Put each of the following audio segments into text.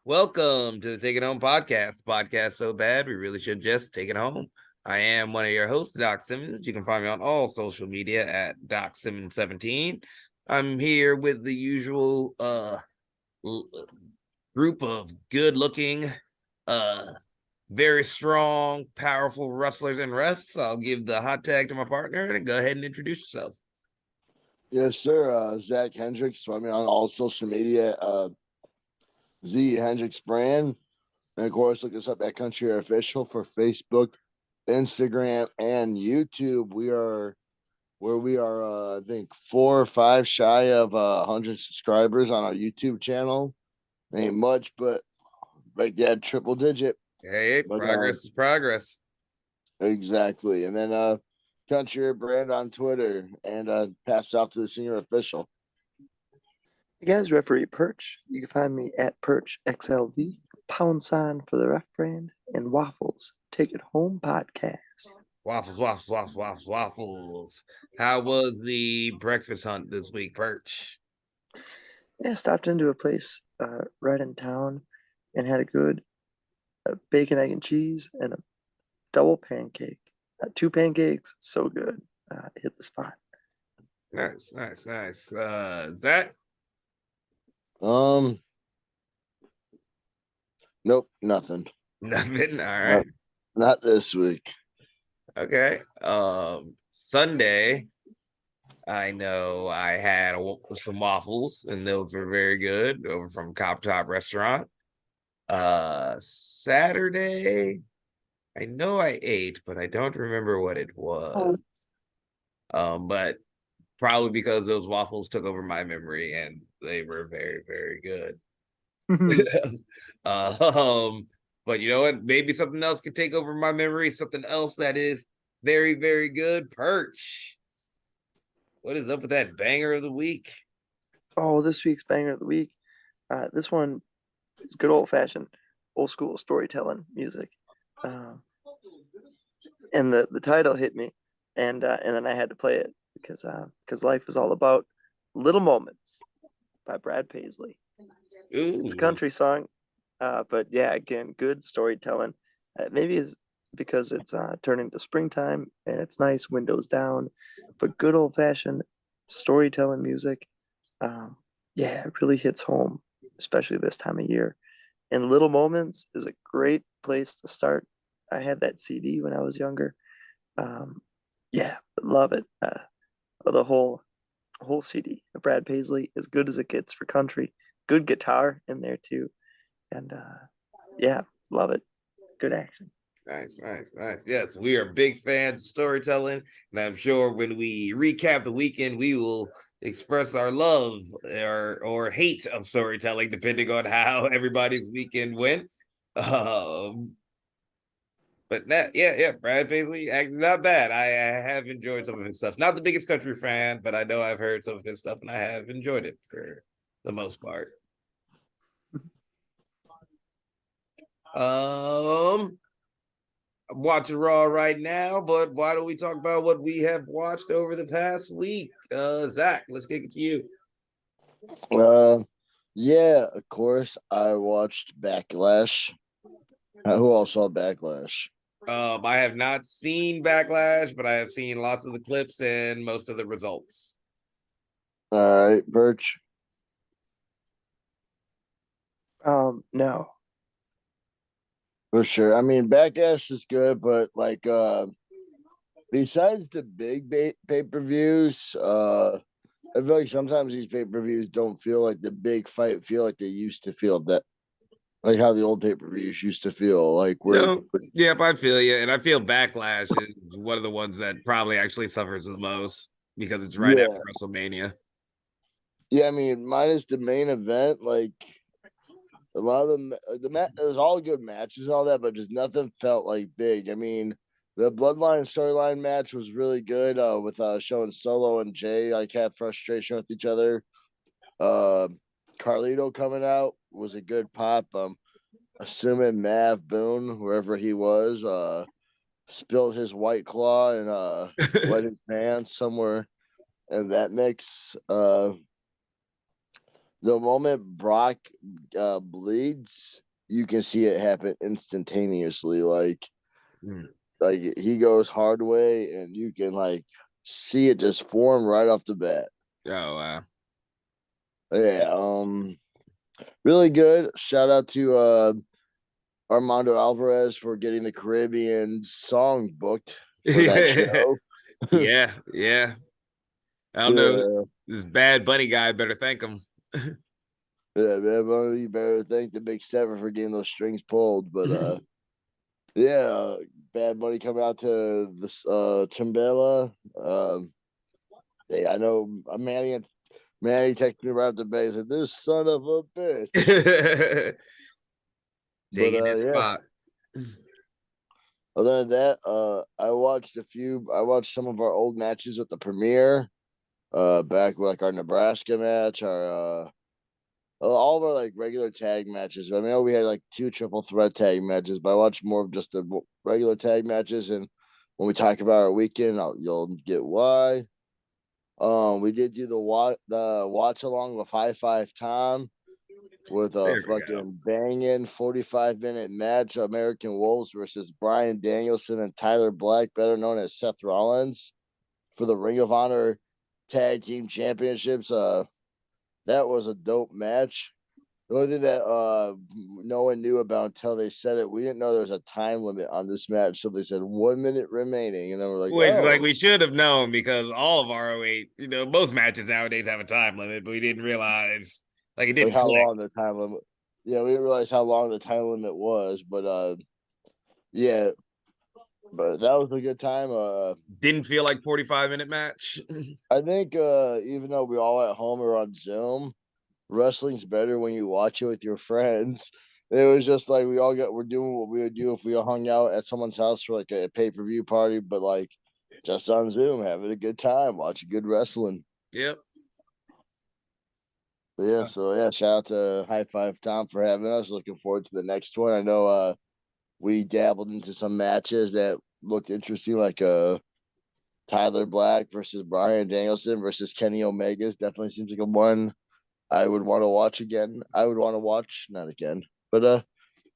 Welcome to the Take It Home podcast. Podcast so bad we really should just take it home. I am one of your hosts, Doc Simmons. You can find me on all social media at Doc Simmons17. I'm here with the usual group of good-looking, uh, very strong, powerful wrestlers and refs. I'll give the hot tag to my partner and go ahead and introduce yourself. Yes, sir. Zach Hendricks. Find me on all social media. Z Hendricks brand. And of course, look us up at Country Air Official for Facebook, Instagram, and YouTube. I think 4 or 5 shy of 100 subscribers on our YouTube channel. Ain't much, but right there, triple digit. Hey, But progress is progress. exactly. And then Country Air brand on Twitter and pass it off to the senior official. Hey guys, referee Perch. You can find me at Perch XLV, pound sign for the ref brand, and Waffles Take It Home podcast. Waffles. How was the breakfast hunt this week, Perch? Yeah, I stopped into a place right in town and had a good bacon, egg, and cheese and a double pancake. 2 pancakes, so good. Hit the spot. Nice. Zach? Nope, nothing. Nothing. All right. Not this week. Okay. Sunday, I know I had some waffles, and those were very good over from Cop Top Restaurant. Saturday, I know I ate, but I don't remember what it was. But probably because those waffles took over my memory, and they were very, very good. But you know what? Maybe something else could take over my memory. Something else that is very, very good. Perch. What is up with that banger of the week? Oh, this week's banger of the week. This one is good old-fashioned, old-school storytelling music. And the title hit me, and then I had to play it because life is all about little moments by Brad Paisley. Ooh. It's a country song, but yeah, again, good storytelling. Maybe it's because it's turning to springtime and it's nice, windows down, but good old fashioned storytelling music. Yeah, it really hits home, especially this time of year. And Little Moments is a great place to start. I had that CD when I was younger. Yeah, love it. The whole CD of Brad Paisley, as good as it gets for country. Good guitar in there too, and yeah, love it. Good action. Nice. Yes, we are big fans of storytelling, and I'm sure when we recap the weekend, we will express our love or hate of storytelling, depending on how everybody's weekend went. But yeah, Brad Paisley, not bad. I have enjoyed some of his stuff. Not the biggest country fan, but I know I've heard some of his stuff, and I have enjoyed it for the most part. I'm watching Raw right now, but why don't we talk about what we have watched over the past week? Zach, let's kick it to you. Yeah, of course. I watched Backlash. Who all saw Backlash? I have not seen Backlash, but I have seen lots of the clips and most of the results. All right, Perch. No. For sure. I mean, Backlash is good, but like besides the big pay-per-views, I feel like sometimes these pay-per-views don't feel like the big fight feel like they used to feel, that like how the old pay-per-views used to feel like. No, yep, I feel you, and I feel Backlash is one of the ones that probably actually suffers the most because it's right after WrestleMania. Yeah, I mean, minus the main event, like a lot of them, it was all good matches and all that, but just nothing felt like big. I mean, the Bloodline storyline match was really good with showing Solo and Jay like had frustration with each other. Carlito coming out was a good pop. Assuming Mav Boone, wherever he was, spilled his White Claw and wet his pants somewhere in that mix. The moment Brock bleeds, you can see it happen instantaneously. Mm. Like he goes hard way, and you can like see it just form right off the bat. Oh wow. Yeah, really good. Shout out to Armando Alvarez for getting the Caribbean song booked for that show. Yeah, yeah. I don't know. Yeah, This Bad Bunny guy better thank him. yeah, man. Well, you better thank the Big Stepper for getting those strings pulled. But yeah, Bad Bunny coming out to this Chimbala. Yeah, I know Manny texted me right after the base. Said, "This son of a bitch." But Taking his yeah. spot. Other than that, I watched some of our old matches with the premiere. Back with like our Nebraska match, our all of our like regular tag matches. I know we had like two triple threat tag matches, but I watched more of just the regular tag matches. And when we talk about our weekend, you'll get why. We did do the watch along with High Five Tom with a There we go. fucking banging 45-minute match. American Wolves versus Brian Danielson and Tyler Black, better known as Seth Rollins, for the Ring of Honor Tag Team Championships. That was a dope match. The only thing that no one knew about until they said it, we didn't know there was a time limit on this match. So they said 1 minute remaining, and then we're like, Which like oh, we should have known because all of our 08, most matches nowadays have a time limit, but we didn't realize like it like didn't how click. long the time limit. Yeah, we didn't realize how long the time limit was, but yeah, but that was a good time. Didn't feel like 45-minute match. I think even though we all at home or on Zoom, wrestling's better when you watch it with your friends. It was just like we're doing what we would do if we all hung out at someone's house for like a pay-per-view party, but like just on Zoom, having a good time, watching good wrestling. Yep. But yeah, so yeah, shout out to High Five Tom for having us. Looking forward to the next one. I know we dabbled into some matches that looked interesting, like Tyler Black versus Brian Danielson versus Kenny Omega's definitely seems like a one I would want to watch again. I would want to watch, not again. But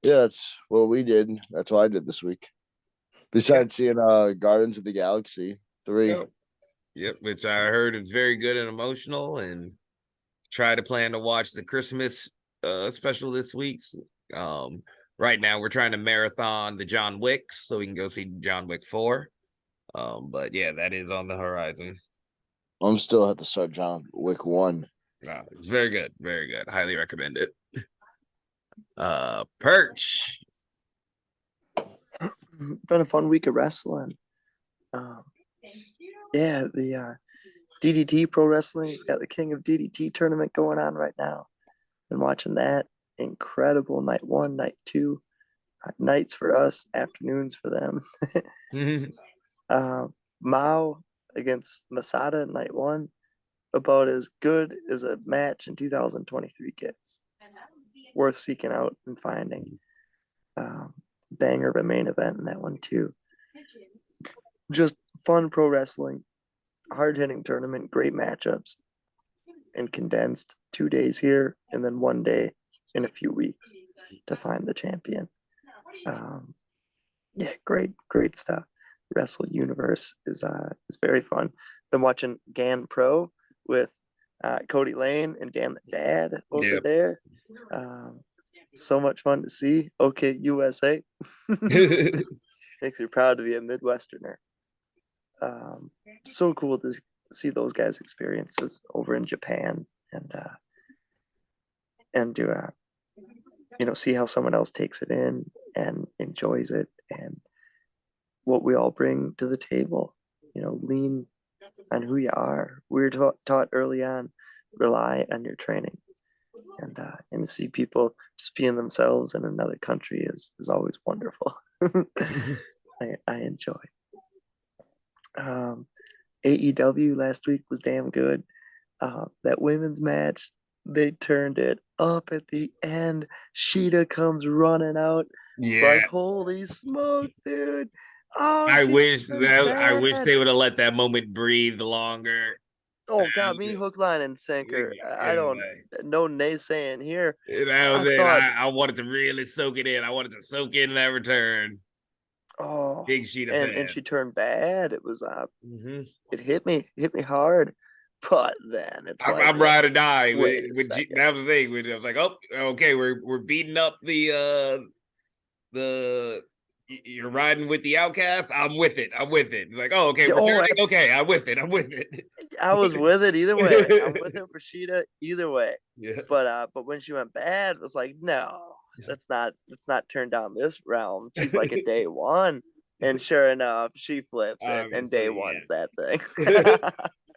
yeah, that's what we did. That's what I did this week. Yep. Besides seeing Gardens of the Galaxy 3. Yep. Yep. Which I heard is very good and emotional, and try to plan to watch the Christmas special this week. Um, right now we're trying to marathon the John Wicks so we can go see John Wick 4. But yeah, that is on the horizon. I'm still have to start John Wick 1. It's very good, very good. Highly recommend it. Perch. Been a fun week of wrestling. Um, yeah, the DDT Pro Wrestling's got the King of DDT tournament going on right now. Been watching that. Incredible night one, night two, nights for us, afternoons for them. Mao against Masada night one, about as good as a match in 2023 gets. Worth seeking out and finding. Banger of a main event in that one too. Just fun pro wrestling, hard hitting tournament, great matchups, and condensed 2 days here and then 1 day in a few weeks to find the champion. Yeah, great stuff. Wrestle Universe is very fun. Been watching Gan Pro with Cody Lane and Dan the Dad over Yep. there. So much fun to see. Okay, USA. Makes you proud to be a Midwesterner. So cool to see those guys' experiences over in Japan and to see how someone else takes it in and enjoys it and what we all bring to the table. Lean on who you are. We were taught early on, rely on your training, and to see people just being themselves in another country is always wonderful. I enjoy. AEW last week was damn good. That women's match, they turned it up at the end. Sheeta comes running out. It's like, Yeah. holy smokes, dude. Oh, I she's wish been I wish bad. they would have let that moment breathe longer. Oh, got me hook, line, and sinker. I don't no naysaying here. That was I it. thought, I wanted to really soak it in. I wanted to soak in that return. oh, Big sheet of and fan. she turned bad. It was Mhm. it hit me hard, but then it's like, I'm ride or die. wait a With second. that was the thing. I was like, oh, okay, we're beating up the you're riding with the outcast. I'm with it. I'm with it. It's like, oh, okay, we're Oh, turning. Okay, I'm with it. I'm with it. I was with it either way. I'm with it for Sheeta either way. Yeah. But when she went bad, it was like, no, let's not turn down this realm. She's like a day one. And sure enough, she flips it and day Obviously, one's that thing.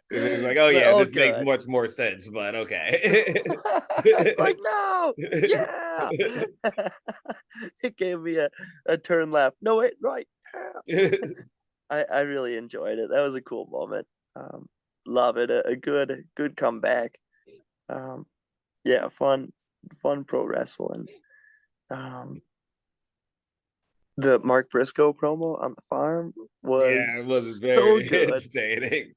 And it's like, oh It's like, yeah, oh, this makes good. much more sense, but okay. It's like, no, yeah. It gave me a turn left. No, wait, right. Yeah. I really enjoyed it. That was a cool moment. Love it. A good comeback. Yeah, fun pro wrestling. The Mark Briscoe promo on the farm was Yeah, it was so very good entertaining.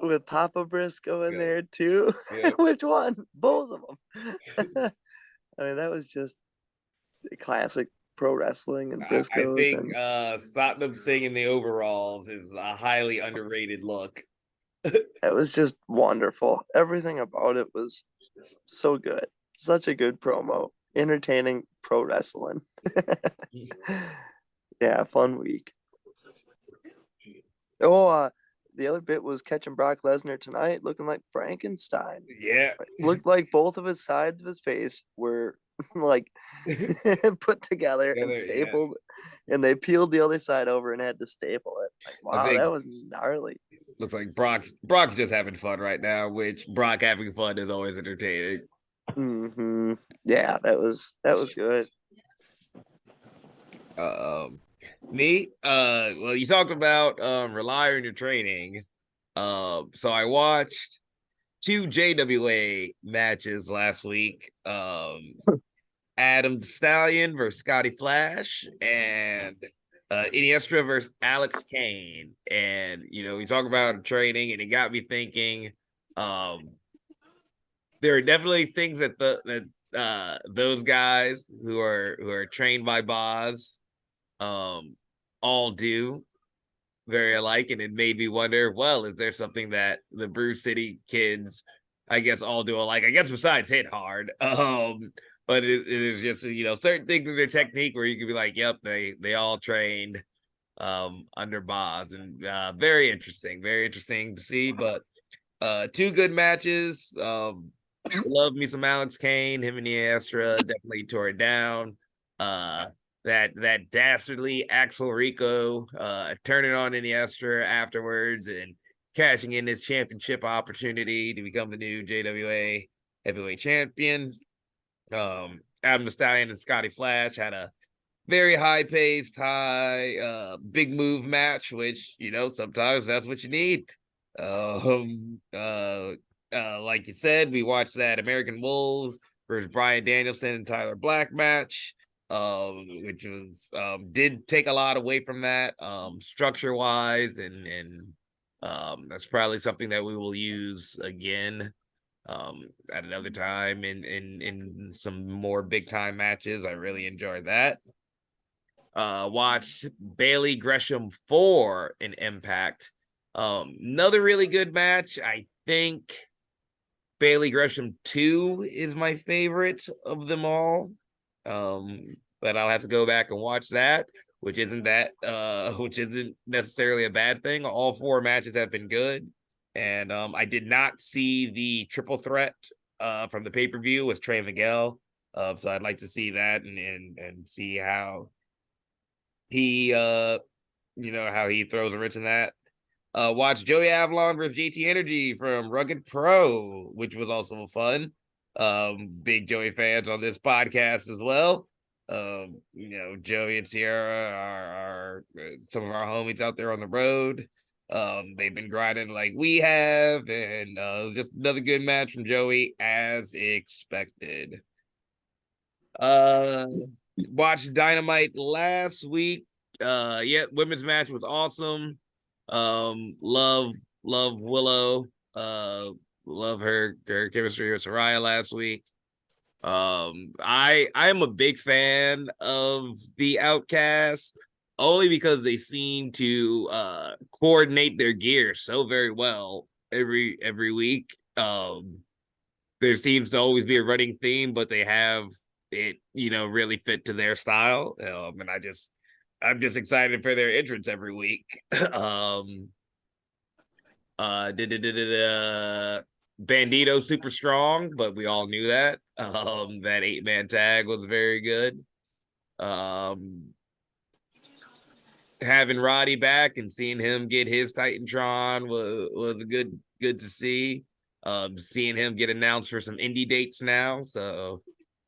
with Papa Briscoe in Yeah. there too. Yeah. Which one? Both of them. I mean, that was just classic pro wrestling and I Briscoes. think And Satnam Singh in the overalls is a highly underrated look. it was just wonderful. Everything about it was so good. Such a good promo. Entertaining pro wrestling. Yeah, fun week. Oh, the other bit was catching Brock Lesnar tonight looking like Frankenstein. Yeah. Looked like both of his sides of his face were like put together and stapled, and they peeled the other side over and had to staple it. Like, wow, that was gnarly. Looks like Brock's just having fun right now, which Brock having fun is always entertaining. Mm-hmm. Yeah, that was good. Me, well, you talked about rely on your training. So I watched 2 JWA matches last week. Adam the Stallion versus Scotty Flash, and Iniestra versus Alex Kane. And we talk about training, and it got me thinking. There are definitely things that those guys who are trained by Boz all do very alike, and it made me wonder, well, is there something that the Brew City kids, I guess, all do alike? I guess besides hit hard. But it is just certain things in their technique where you can be like, yep, they all trained under Boz, and very interesting to see. But 2 good matches. Love me some Alex Kane. Him and Astra definitely tore it down. That dastardly Axel Rico turning on Iniestra afterwards and cashing in his championship opportunity to become the new JWA heavyweight champion. Adam the Stallion and Scotty Flash had a very high-paced, big move match, which sometimes that's what you need. Like you said, we watched that American Wolves versus Brian Danielson and Tyler Black match, which was did take a lot away from that structure wise, and that's probably something that we will use again at another time in some more big time matches. I really enjoyed that. Watched Bailey Gresham 4 in Impact. Another really good match. I think Bailey Gresham 2 is my favorite of them all. But I'll have to go back and watch that, which isn't necessarily a bad thing. All 4 matches have been good. And I did not see the triple threat from the pay-per-view with Trey Miguel. So I'd like to see that and see how he how he throws a wrench in that. Watch Joey Avalon versus JT Energy from Rugged Pro, which was also fun. Big Joey fans on this podcast as well. Joey and Sierra are some of our homies out there on the road. They've been grinding like we have, and just another good match from Joey as expected. Watched Dynamite last week. Women's match was awesome. Love Willow. Love her chemistry with Soraya last week. I'm a big fan of the Outcasts only because they seem to coordinate their gear so very well every week. There seems to always be a running theme, but they have it, really fit to their style. And I'm just excited for their entrance every week. um, Bandito super strong, but we all knew that. That 8-man tag was very good. Having Roddy back and seeing him get his Titantron was good to see. Seeing him get announced for some indie dates now, so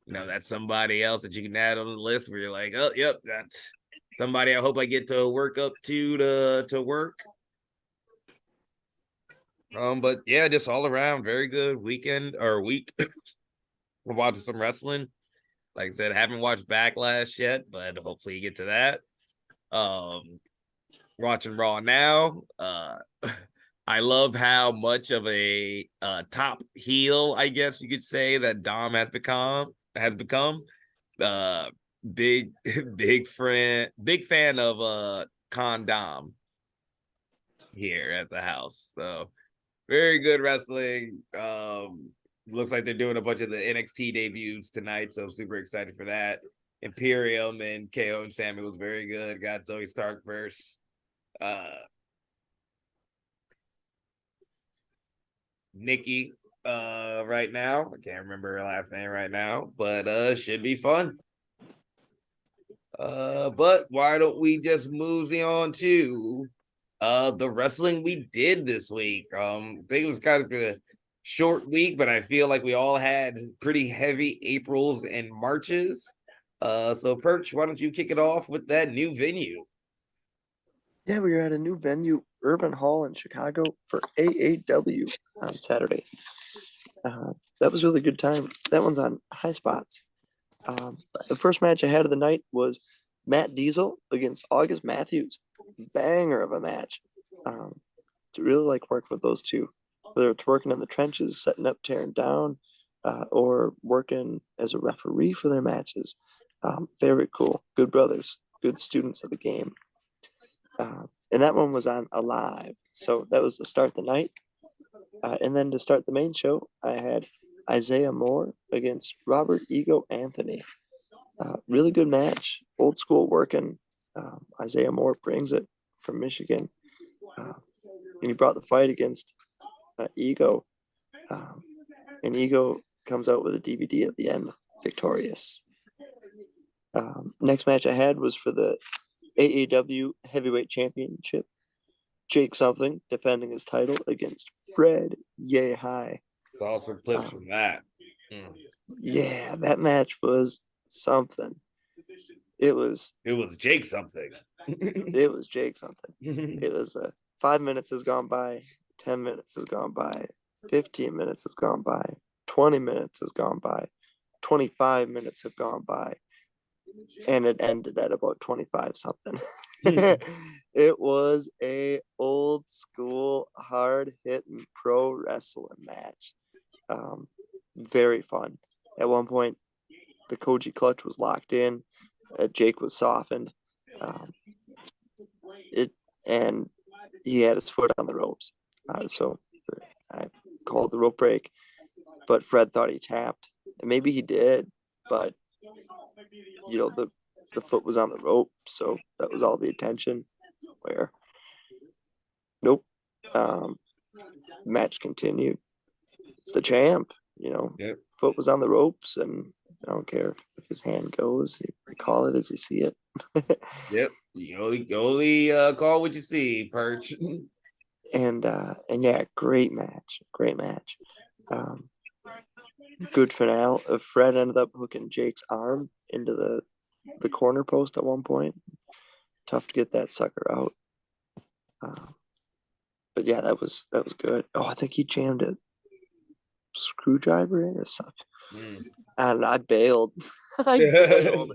that's somebody else that you can add on the list where you're like, oh, yep, that's somebody I hope I get to work up to work. But yeah, just all around very good weekend or week. We're watching some wrestling. Like I said, haven't watched Backlash yet, but hopefully you get to that. Watching Raw now. I love how much of a top heel, I guess you could say, that Dom has become. Uh, big big fan of Condom here at the house. So very good wrestling. Looks like they're doing a bunch of the NXT debuts tonight, so super excited for that. Imperium and KO and Sammy was very good. Got Zoe Stark versus Nikki right now. I can't remember her last name right now, but should be fun. But why don't we just move on to the wrestling we did this week? I think it was kind of a short week, but I feel like we all had pretty heavy Aprils and Marches. So Perch, why don't you kick it off with that new venue? Yeah, we were at a new venue, Urban Hall in Chicago, for AAW on Saturday. That was a really good time. That one's on High Spots. The first match I had of the night was Matt Diesel against August Matthews. Banger of a match. To really like working with those two, whether it's working in the trenches, setting up, tearing down, or working as a referee for their matches. Very cool. Good brothers, good students of the game. And that one was on Alive. So that was to start the night. And then to start the main show, I had Isaiah Moore against Robert Ego Anthony. Really good match. Old school working. Isaiah Moore brings it from Michigan. And he brought the fight against Ego. And Ego comes out with a DVD at the end, victorious. Next match I had was for the AAW Heavyweight Championship. Jake Something defending his title against Fred Yay High. Saw some clips from that. Yeah, that match was something. It was Jake Something. It was Jake Something. It was 5 minutes has gone by, 10 minutes has gone by, 15 minutes has gone by, 20 minutes has gone by, 25 minutes have gone by, and it ended at about 25 something. It was a old school hard hitting pro wrestling match. Very fun. At one point, the Koji clutch was locked in. Jake was softened. And he had his foot on the ropes. So I called the rope break, but Fred thought he tapped. And maybe he did, but the foot was on the rope, so that was all the attention. Where nope. Match continued. It's the champ, Yep. Foot was on the ropes, and I don't care if his hand goes, you call it as you see it. Yep. You only call what you see, Perch. And yeah, great match. Good finale. Fred ended up hooking Jake's arm into the corner post at one point. Tough to get that sucker out. But yeah, that was good. Oh, I think he jammed a screwdriver in or something. And I bailed. I bailed.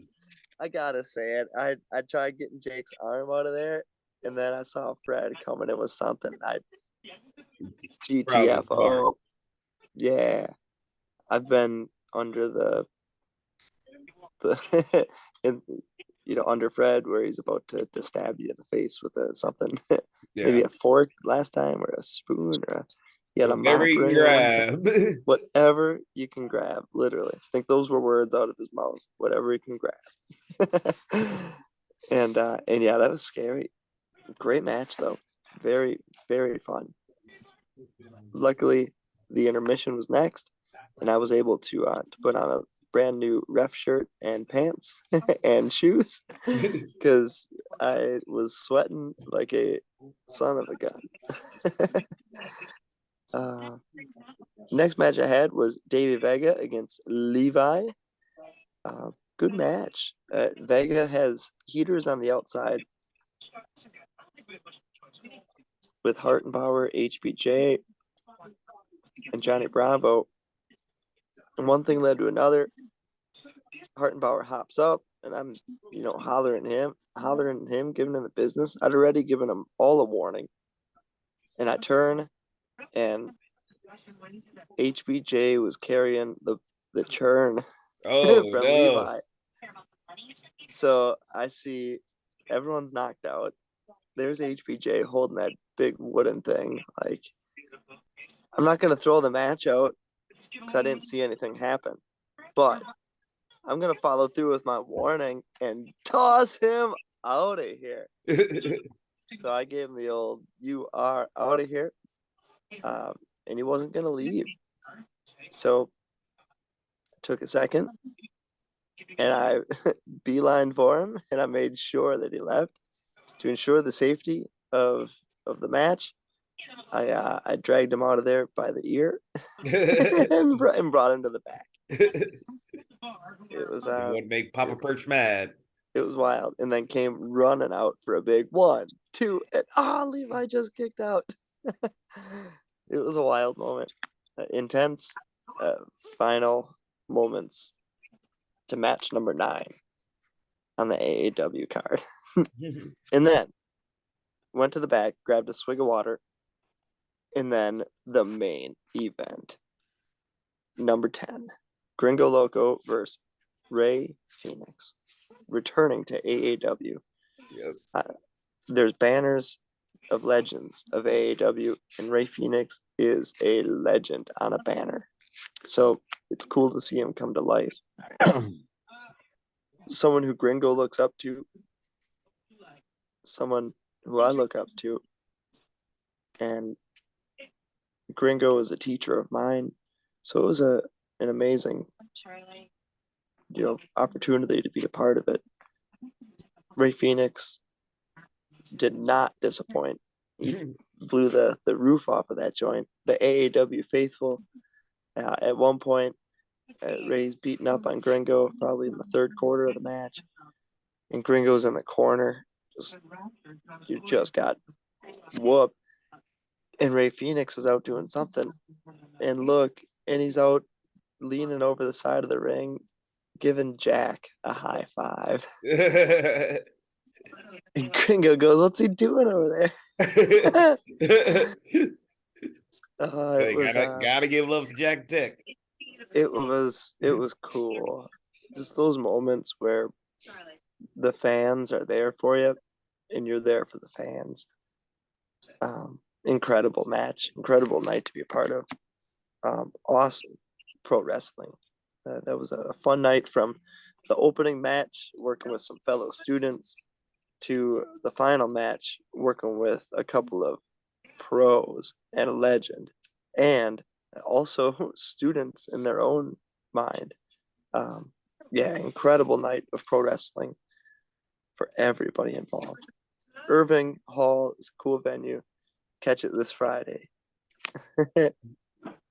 I gotta say it. I tried getting Jake's arm out of there, and then I saw Fred coming in with something. Probably smart. GTFO. Yeah. I've been under the in under Fred where he's about to stab you in the face with something. Yeah. Maybe a fork last time or a spoon or he had a Whatever mop you can ring at one time. grab. Whatever you can grab, literally. I think those were words out of his mouth. Whatever you can grab. And yeah, that was scary. Great match though. Very, very fun. Luckily, the intermission was next, and I was able to put on a brand new ref shirt and pants and shoes because I was sweating like a son of a gun. Next match I had was Davey Vega against Levi. Good match. Vega has heaters on the outside with Heart and Power, HBJ, and Johnny Bravo. And one thing led to another. Heart and Power hops up, and I'm, hollering him, giving him the business. I'd already given him all a warning. And I turn, and HBJ was carrying the churn Oh from no. Levi. So I see everyone's knocked out. There's HBJ holding that big wooden thing. Like, I'm not going to throw the match out because I didn't see anything happen. But I'm going to follow through with my warning and toss him out of here. So I gave him the old, "You are out of here." And he wasn't going to leave. So I took a second and I beeline for him, and I made sure that he left to ensure the safety of the match. I dragged him out of there by the ear and brought him to the back. It was Would make Papa Perch mad. It was wild, and then came running out for a big 1, 2, and Levi just kicked out. It was a wild moment, intense final moments to match number 9 on the AAW card. And then went to the back, grabbed a swig of water, and then the main event. Number 10, Gringo Loco versus Ray Phoenix, returning to AAW. Yep. There's banners of legends of AAW, and Ray Phoenix is a legend on a banner. So it's cool to see him come to life. Someone who Gringo looks up to, someone who I look up to, and Gringo is a teacher of mine. So it was an amazing, opportunity to be a part of it. Ray Phoenix did not disappoint. He blew the roof off of that joint. The AAW faithful, at one point, Ray's beating up on Gringo, probably in the third quarter of the match, and Gringo's in the corner. You just got whooped. And Ray Phoenix is out doing something. And look, and he's out leaning over the side of the ring, giving Jack a high five. And Gringo goes, "What's he doing over there?" Gotta give love to Jack Dick. It was cool. Just those moments where the fans are there for you and you're there for the fans. Incredible match, incredible night to be a part of. Awesome pro wrestling. That was a fun night, from the opening match working with some fellow students to the final match working with a couple of pros and a legend, and also students in their own mind. Incredible night of pro wrestling for everybody involved. Irving Hall is a cool venue. Catch it this Friday.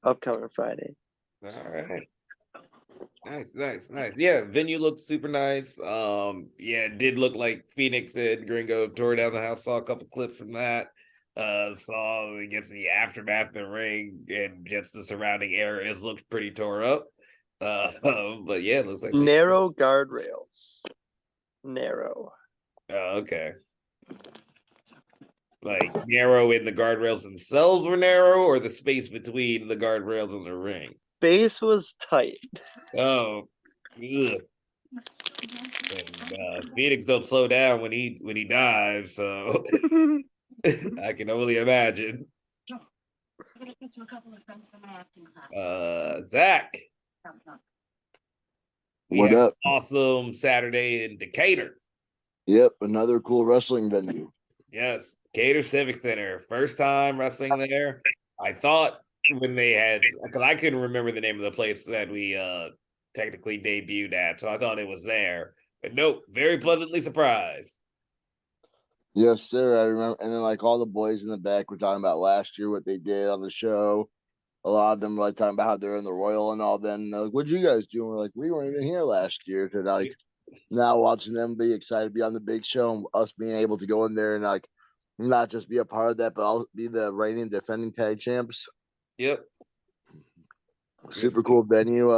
Upcoming Friday. All right. Nice. Yeah, venue looked super nice. It did look like Phoenix and Gringo tore down the house. Saw a couple clips from that. Saw against the aftermath of the ring and just the surrounding areas looked pretty tore up. But yeah, it looks like narrow guardrails. Narrow. Oh, okay. Like narrow in the guardrails themselves were narrow, or the space between the guardrails and the ring? Base was tight. Oh, ugh. And Phoenix don't slow down when he dives, so I can only imagine. Zach, we What had an up? awesome Saturday in Decatur. Yep, another cool wrestling venue. Yes, Decatur Civic Center. First time wrestling there. I thought when they had, because I couldn't remember the name of the place that we technically debuted at, so I thought it was there. But nope, very pleasantly surprised. Yes, sir. I remember, and then like all the boys in the back were talking about last year what they did on the show. A lot of them were like talking about how they're in the Royal and all. Then they're like, "What'd you guys do?" And we're like, "We weren't even here last year." To like now watching them be excited to be on the big show and us being able to go in there and like not just be a part of that, but I'll be the reigning defending tag champs. Yep. Super cool venue.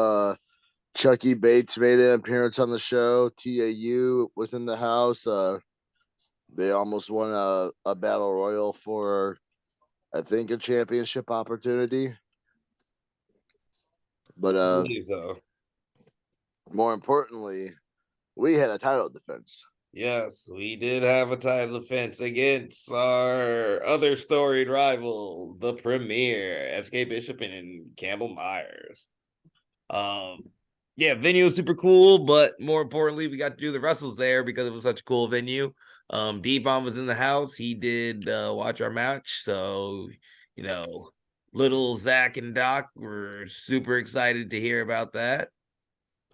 Chucky Bates made an appearance on the show. TAU was in the house. They almost won a battle royal for, I think, a championship opportunity. But So more importantly, we had a title defense. yes, we did have a title defense against our other storied rival, the Premier, SK Bishop and Campbell Myers. Yeah, venue was super cool, but more importantly, we got to do the wrestles there because it was such a cool venue. D-Bomb was in the house. He did watch our match. So, you know, little Zach and Doc were super excited to hear about that.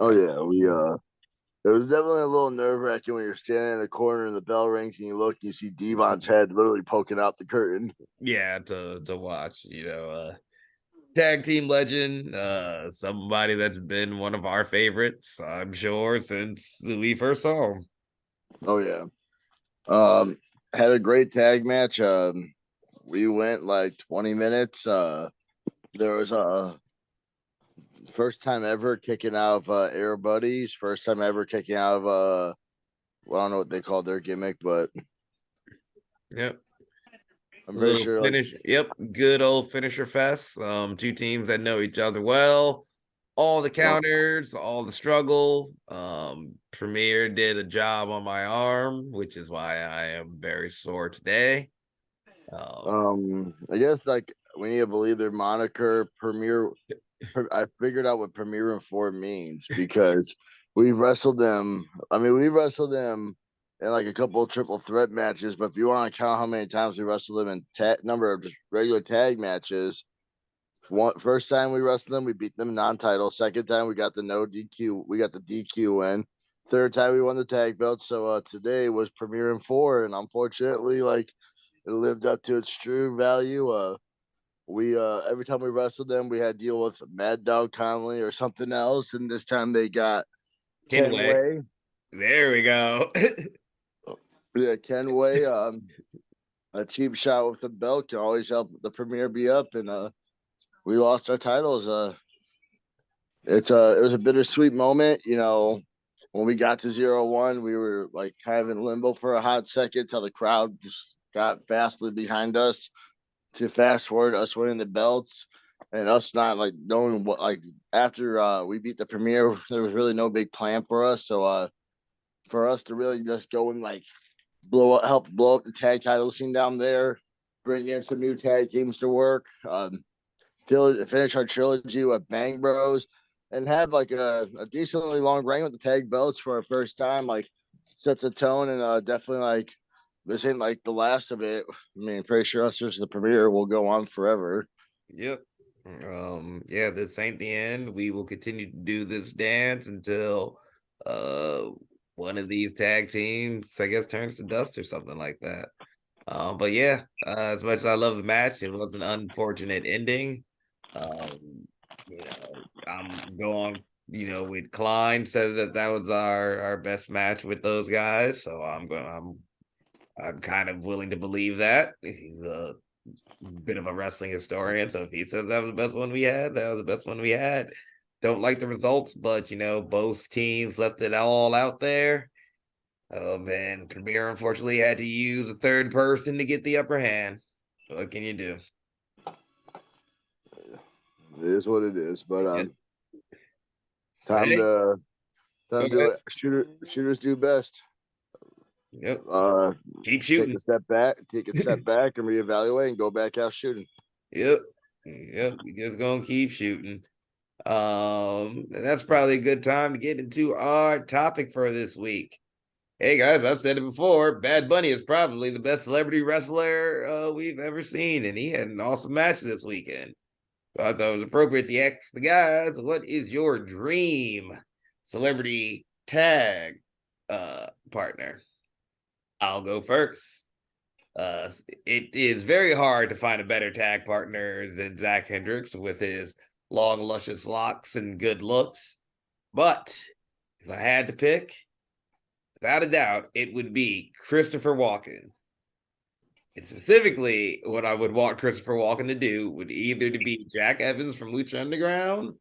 Oh yeah, we it was definitely a little nerve wracking when you're standing in the corner and the bell rings and you look and you see Devon's head literally poking out the curtain. Yeah, to watch, tag team legend, somebody that's been one of our favorites, I'm sure, since we first saw him. Oh yeah. Had a great tag match. We went like 20 minutes. There was a first time ever kicking out of Air Buddies. First time ever kicking out of well, I don't know what they call their gimmick, but Yep. I'm A pretty little sure like finish. Yep. Good old finisher fest. Two teams that know each other well. All the counters, all the struggle. Premier did a job on my arm, which is why I am very sore today. I guess like we need to believe their moniker Premier. I figured out what Premier and Four means because we've wrestled them. I mean, we wrestled them in like a couple of triple threat matches, but if you want to count how many times we wrestled them in number of just regular tag matches, first time we wrestled them, we beat them non-title. Second time we got the no DQ, we got the DQ win. Third time we won the tag belt. So today was Premier and Four, and unfortunately, like it lived up to its true value. We every time we wrestled them, we had to deal with Mad Dog Conley or something else, and this time they got Kenway. Kenway. There we go. Yeah, Kenway. A cheap shot with the belt can always help the Premier be up, and we lost our titles. It was a bittersweet moment, you know. When we got to 0-1, we were like kind of in limbo for a hot second till the crowd just got vastly behind us. To fast forward us winning the belts and us not like knowing what like after we beat the Premier, there was really no big plan for us. So for us to really just go and like help blow up the tag title scene down there, bring in some new tag teams to work, finish our trilogy with Bang Bros, and have like a decently long reign with the tag belts for our first time, like sets a tone and definitely like this ain't like the last of it. I mean, pretty sure us versus the Premier will go on forever. Yep. Yeah, this ain't the end. We will continue to do this dance until one of these tag teams, I guess, turns to dust or something like that. But yeah, as much as I love the match, it was an unfortunate ending. I'm going, with Klein says that was our best match with those guys. So I'm kind of willing to believe that. He's a bit of a wrestling historian. So if he says that was the best one we had, that was the best one we had. Don't like the results, but both teams left it all out there. Oh man, Premier unfortunately had to use a third person to get the upper hand. What can you do? It is what it is. But Yep. time Hey, to go do ahead. it. Shooters do best. Yep. Keep Take shooting. a step back, and reevaluate, and go back out shooting. Yep. Yep. We just gonna keep shooting. And that's probably a good time to get into our topic for this week. Hey guys, I've said it before. Bad Bunny is probably the best celebrity wrestler we've ever seen, and he had an awesome match this weekend. So I thought it was appropriate to ask the guys, what is your dream celebrity tag partner? I'll go first. It is very hard to find a better tag partner than Zach Hendricks with his long, luscious locks and good looks. But if I had to pick, without a doubt, it would be Christopher Walken. And specifically, what I would want Christopher Walken to do would either to be Jack Evans from Lucha Underground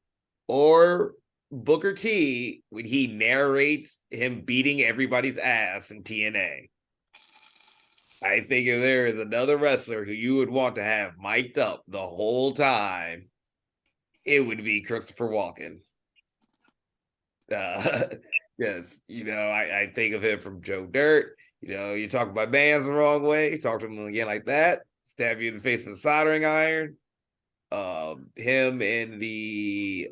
or Booker T when he narrates him beating everybody's ass in TNA. I think if there is another wrestler who you would want to have mic'd up the whole time, it would be Christopher Walken. Yes, I think of him from Joe Dirt. You talk about bands the wrong way, you talk to him again like that, stab you in the face with a soldering iron. Him in the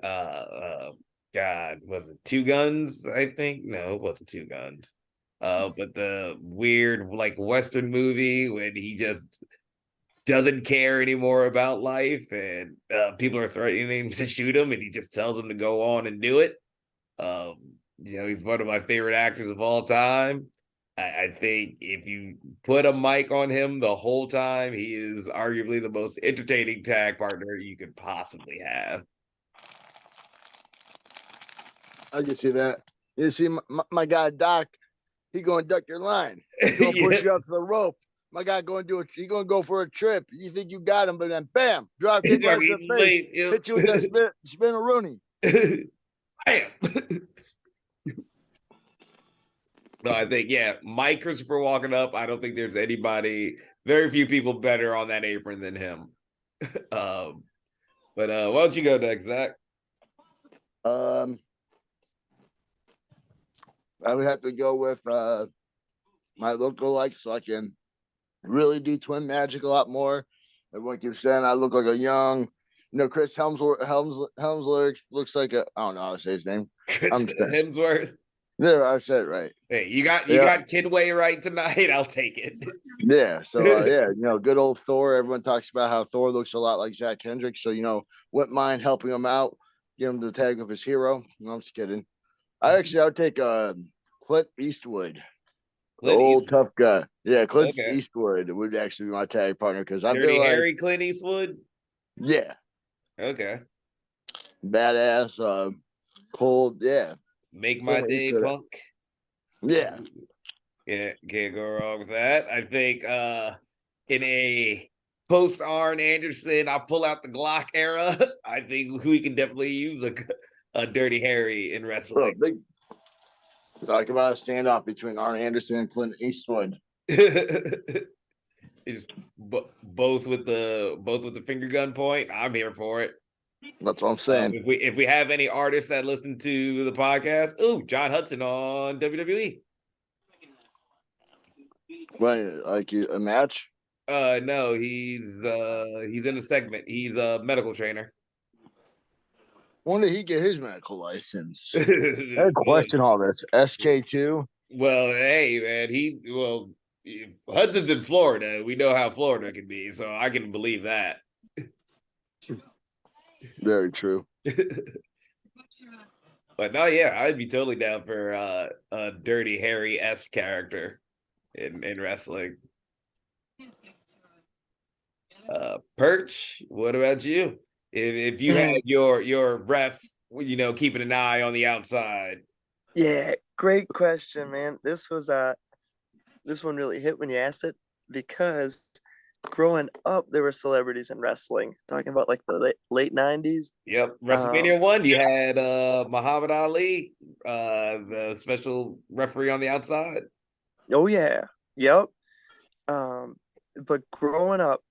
God, was it Two Guns? I think no, it wasn't Two Guns. But the weird like Western movie when he just doesn't care anymore about life and people are threatening to shoot him and he just tells them to go on and do it. Um, he's one of my favorite actors of all time. I think if you put a mic on him the whole time, he is arguably the most entertaining tag partner you could possibly have. I can see that. You see, my guy Doc, he going to duck your line. He's going to push you up to the rope. My guy going to do it. He going to go for a trip. You think you got him, but then bam, drop kick right to the face. Hit you with that spin-a-rooney. Bam. No, I think, Mike Christopher walking up. I don't think there's very few people better on that apron than him. But why don't you go next, Zach? I would have to go with my lookalike so I can really do twin magic a lot more. Everyone keeps saying I look like a young, Chris Helmsworth looks like I don't know how to say his name. Hemsworth. There, I said it right. Hey, you got Kidway right tonight. I'll take it. Yeah. So good old Thor. Everyone talks about how Thor looks a lot like Zach Hendricks. So wouldn't mind helping him out, give him the tag of his hero. No, I'm just kidding. I'd take Clint Eastwood. The old tough guy. Yeah, Clint Eastwood would actually be my tag partner because I feel like Harry Clint Eastwood. Yeah. Okay. Badass, cold, yeah. Make my day, punk. Yeah. Yeah, can't go wrong with that. I think in a post Arn Anderson, I'll pull out the Glock era. I think we can definitely use a Dirty Harry in wrestling. Talk about a standoff between Arn Anderson and Clint Eastwood. It's both with the finger gun point. I'm here for it. That's what I'm saying. If we have any artists that listen to the podcast, John Hudson on WWE. What, like a match? No, he's in a segment. He's a medical trainer. When did he get his medical license? I question all this. SK2. Well, hey man, Hudson's in Florida. We know how Florida can be, so I can believe that. Very true. But no, yeah, I'd be totally down for a Dirty Harry-esque character in wrestling. Perch, what about you? If you had your ref, keeping an eye on the outside. Yeah, great question, man. This one really hit when you asked it because growing up there were celebrities in wrestling. Talking about like the late 90s. Yep, WrestleMania 1, you had Muhammad Ali, the special referee on the outside. Oh yeah. Yep. But growing up,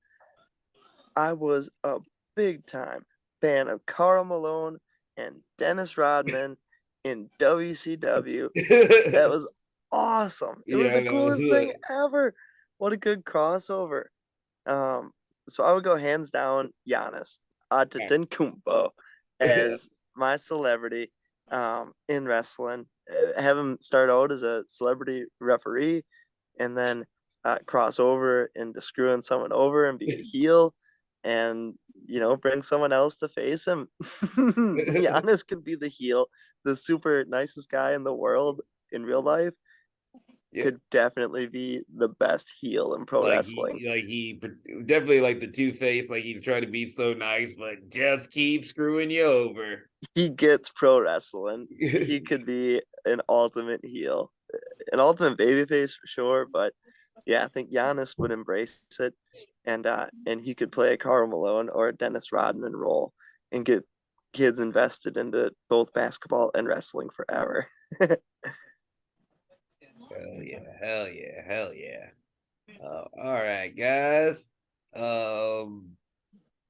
I was a big time fan of Karl Malone and Dennis Rodman in WCW. That was awesome. It was Yeah, the that was coolest thing ever. What a good crossover. Um, so I would go hands down Giannis Antetokounmpo as my celebrity in wrestling. Have him start out as a celebrity referee, and then cross over into screwing someone over and be a heel, and bring someone else to face him. Giannis could be the heel, the super nicest guy in the world in real life. yeah. Could definitely be the best heel in pro wrestling. He definitely like the Two Face. Like he's trying to be so nice, but just keep screwing you over. He gets pro wrestling. He could be an ultimate heel, an ultimate babyface for sure. But yeah, I think Giannis would embrace it, and he could play a Karl Malone or a Dennis Rodman role and get kids invested into both basketball and wrestling forever. Hell yeah, hell yeah, hell yeah. All right, guys.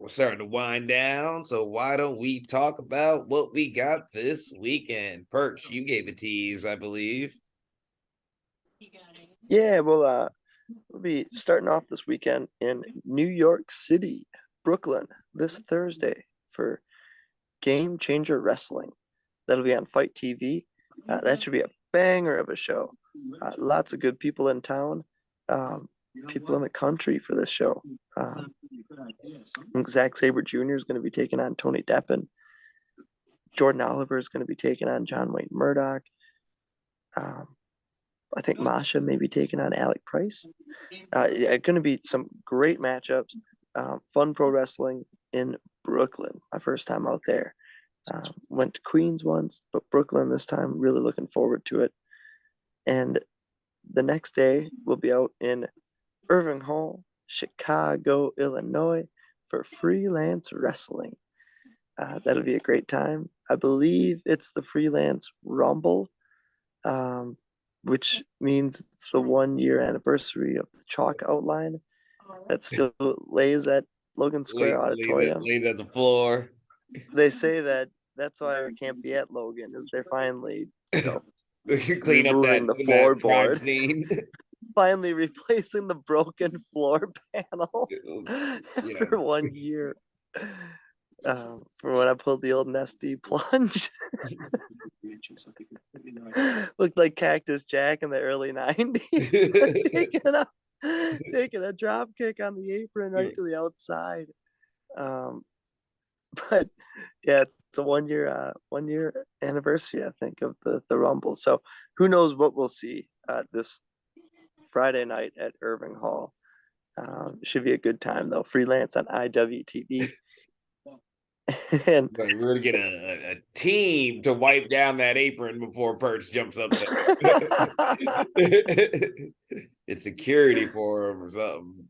We're starting to wind down, so why don't we talk about what we got this weekend? Perch, you gave a tease, I believe. Yeah, we'll be starting off this weekend in New York City, Brooklyn, this Thursday for Game Changer Wrestling. That'll be on Fight TV. That should be a banger of a show. Lots of good people in town, um, people in the country for this show. Zack Sabre Jr. is going to be taking on Tony Deppen. Jordan Oliver is going to be taking on John Wayne Murdoch. Um, I think Masha may be taking on Alec Price. Yeah, going to be some great matchups. Fun pro wrestling in Brooklyn. My first time out there. Went to Queens once, but Brooklyn this time. Really looking forward to it. And the next day, we'll be out in Irving Hall, Chicago, Illinois for freelance wrestling. That'll be a great time. I believe it's the Freelance Rumble, um, which means it's the 1 year anniversary of the chalk outline that still lays at Logan Square Auditorium. Lays at the floor. They say that that's why we can't be at Logan, is they're finally, Clean up removing the that crime floorboard, scene. finally replacing the broken floor panel Yeah. after 1 year. From when I pulled the old Nesty plunge, looked like Cactus Jack in the early '90s, taking a drop kick on the apron right to the outside. Um, but yeah, it's a 1 year anniversary, I think, of the Rumble. So who knows what we'll see this Friday night at Irving Hall. Should be a good time though. Freelance on IWTV. And We're gonna get a team to wipe down that apron before Perch jumps up there. It's security for him or something.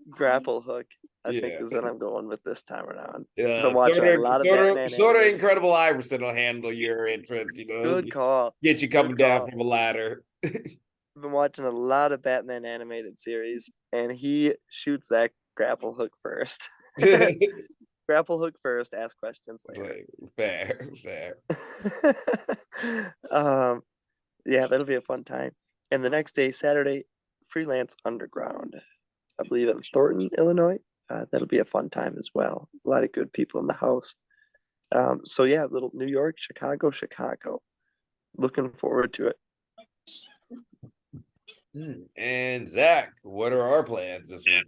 grapple hook, I think, Yeah. is what I'm going with this time around. Been Yeah, watching a lot of Batman sort of animated. incredible Iverson will handle your entrance, Good call. get you coming Good down call. from a ladder. Been watching a lot of Batman animated series, and he shoots that grapple hook first. Grapple hook first, ask questions later. Fair, fair. Yeah, that'll be a fun time. And the next day, Saturday, Freelance Underground, I believe in Thornton, Illinois. That'll be a fun time as well. A lot of good people in the house. So yeah, little New York, Chicago, Chicago. Looking forward to it. And Zach, what are our plans this weekend?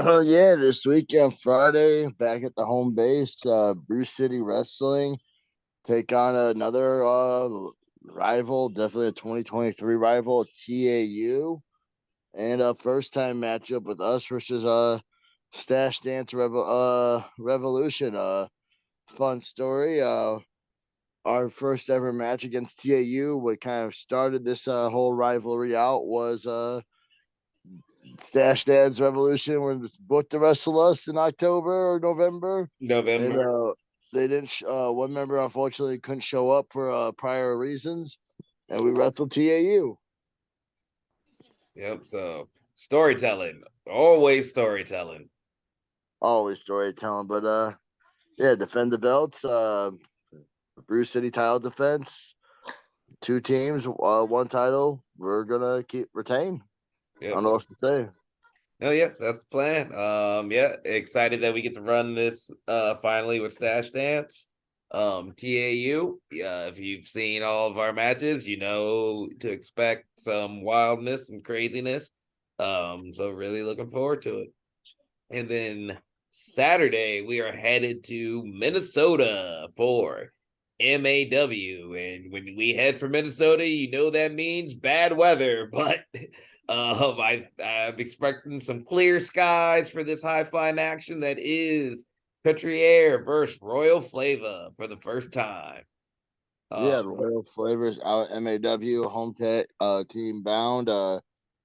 Oh yeah, this weekend, Friday, back at the home base, Bruce City Wrestling take on another rival, definitely a 2023 rival, TAU, and a first time matchup with us versus Stash Dance Revolution. Fun story. Our first ever match against TAU, what kind of started this whole rivalry out was Stash Dance Revolution when booked to wrestle us in October or November. And November. they didn't. One member unfortunately couldn't show up for prior reasons, and we wrestled TAU. Yep. So storytelling, always storytelling. Always storytelling, but yeah, defend the belts. Bruce City title defense. 2 teams, one title. We're gonna keep retain. I Yep. don't know what to say. Oh yeah, that's the plan. Yeah, excited that we get to run this finally with Stash Dance. TAU. Yeah, if you've seen all of our matches, you know to expect some wildness and craziness. So really looking forward to it. And then Saturday we are headed to Minnesota for MAW. And when we head for Minnesota, you know that means bad weather, but I'm expecting some clear skies for this high flying action that is Country Air versus Royal Flavor for the first time. Yeah, Um, Royal Flavors out at MAW home team bound.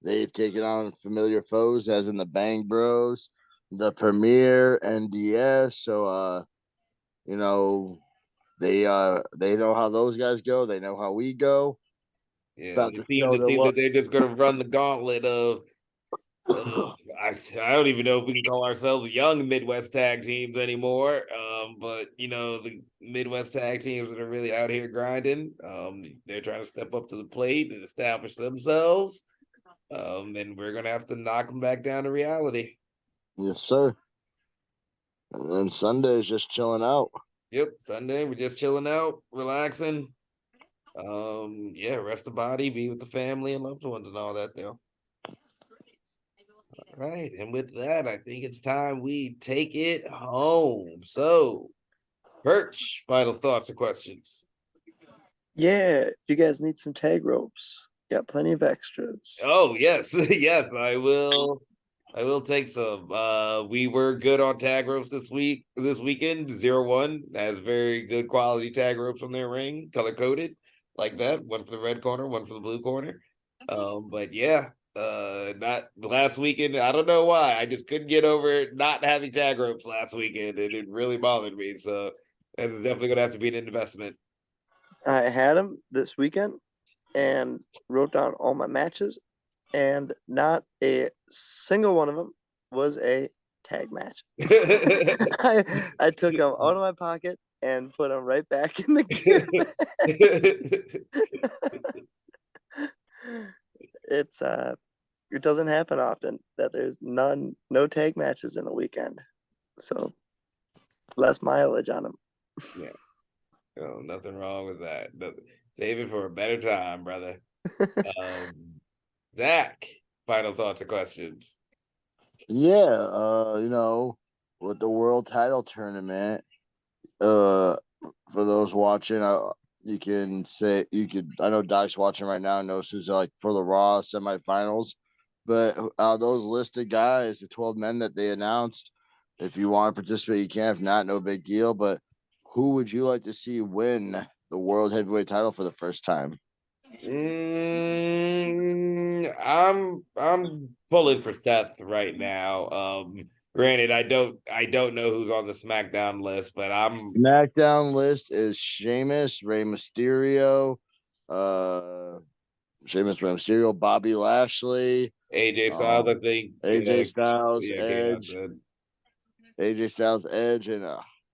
They've taken on familiar foes, as in the Bang Bros, the Premier, NDS. So you know, they know how those guys go. They know how we go. yeah, About they to seem show to their think what. that they're just going to run the gauntlet of I don't even know if we can call ourselves young Midwest tag teams anymore. But you know, the Midwest tag teams that are really out here grinding, they're trying to step up to the plate and establish themselves. And we're gonna have to knock them back down to reality. Yes, sir. And then Sunday is just chilling out. Yep, Sunday we're just chilling out, relaxing. Yeah, rest the body, be with the family and loved ones and all that there. Right. And with that, I think it's time we take it home. So, Perch, final thoughts or questions? Yeah, if you guys need some tag ropes, got plenty of extras. Oh, yes. Yes, I will. I will take some. We were good on tag ropes this weekend. 0-1 has very good quality tag ropes on their ring, color coded like that. One for the red corner, one for the blue corner. But yeah, not last weekend. I don't know why. I just couldn't get over it not having tag ropes last weekend, and it really bothered me. So it's definitely gonna have to be an investment. I had them this weekend and wrote down all my matches, and not a single one of them was a tag match. I took them out of my pocket and put them right back in the gear bag. It's it doesn't happen often that there's no tag matches in a weekend, so less mileage on them. Yeah. Oh, nothing wrong with that. Save it for a better time, brother. Um, Zach, final thoughts or questions? Yeah, with the world title tournament, uh, for those watching, you can say you could. I know Doc's watching right now. Knows who's like for the Raw semifinals, but those listed guys, the 12 men that they announced, if you want to participate, you can. If not, no big deal. But who would you like to see win the world heavyweight title for the first time? I'm pulling for Seth right now. Granted, I don't know who's on the SmackDown list, but I'm SmackDown list is Sheamus, Rey Mysterio, uh, Sheamus, Rey Mysterio, Bobby Lashley, AJ Styles. I think, AJ Styles, yeah, okay, that's Edge, good. AJ Styles, Edge, and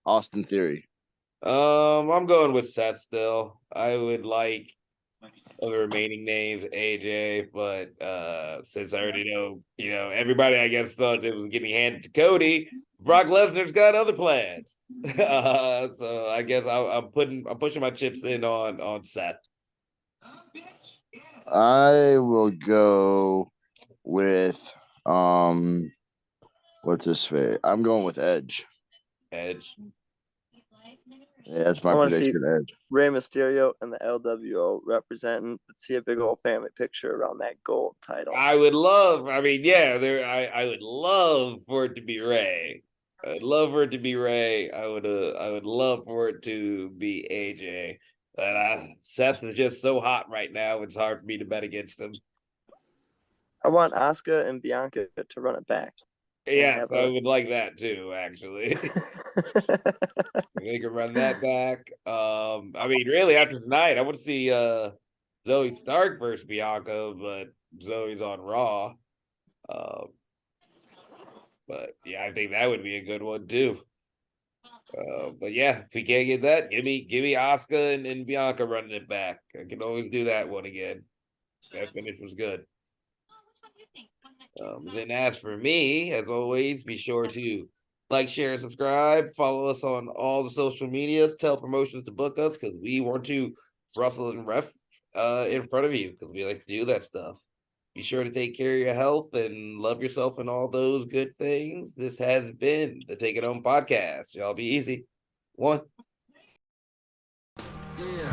Austin Theory. I'm going with Seth still. I would like of the remaining names, AJ, but since I already know, everybody I guess thought it was getting handed to Cody, Brock Lesnar's got other plans. So I guess I'm pushing my chips in on Seth. I will go with what's his face? I'm going with Edge. Edge. Yeah, that's I my want to see prediction. Edge. Rey Mysterio and the LWO representing. Let's see a big old family picture around that gold title. I would love, I mean, yeah, I would love for it to be Ray. I'd love for it to be Ray. I would love for it to be AJ. But Seth is just so hot right now, it's hard for me to bet against him. I want Asuka and Bianca to run it back. Yes, I would like that too, actually. They could run that back. I mean, really, after tonight, I want to see Zoe Stark versus Bianca, but Zoe's on Raw. But yeah, I think that would be a good one too. But yeah, if we can't get that, give me Asuka and Bianca running it back. I can always do that one again. That finish was good. Then as for me, as always, be sure to like, share, and subscribe. Follow us on all the social medias. Tell promotions to book us because we want to rustle and ref in front of you because we like to do that stuff. Be sure to take care of your health and love yourself and all those good things. This has been the Take It Home podcast. Y'all be easy. One. Yeah.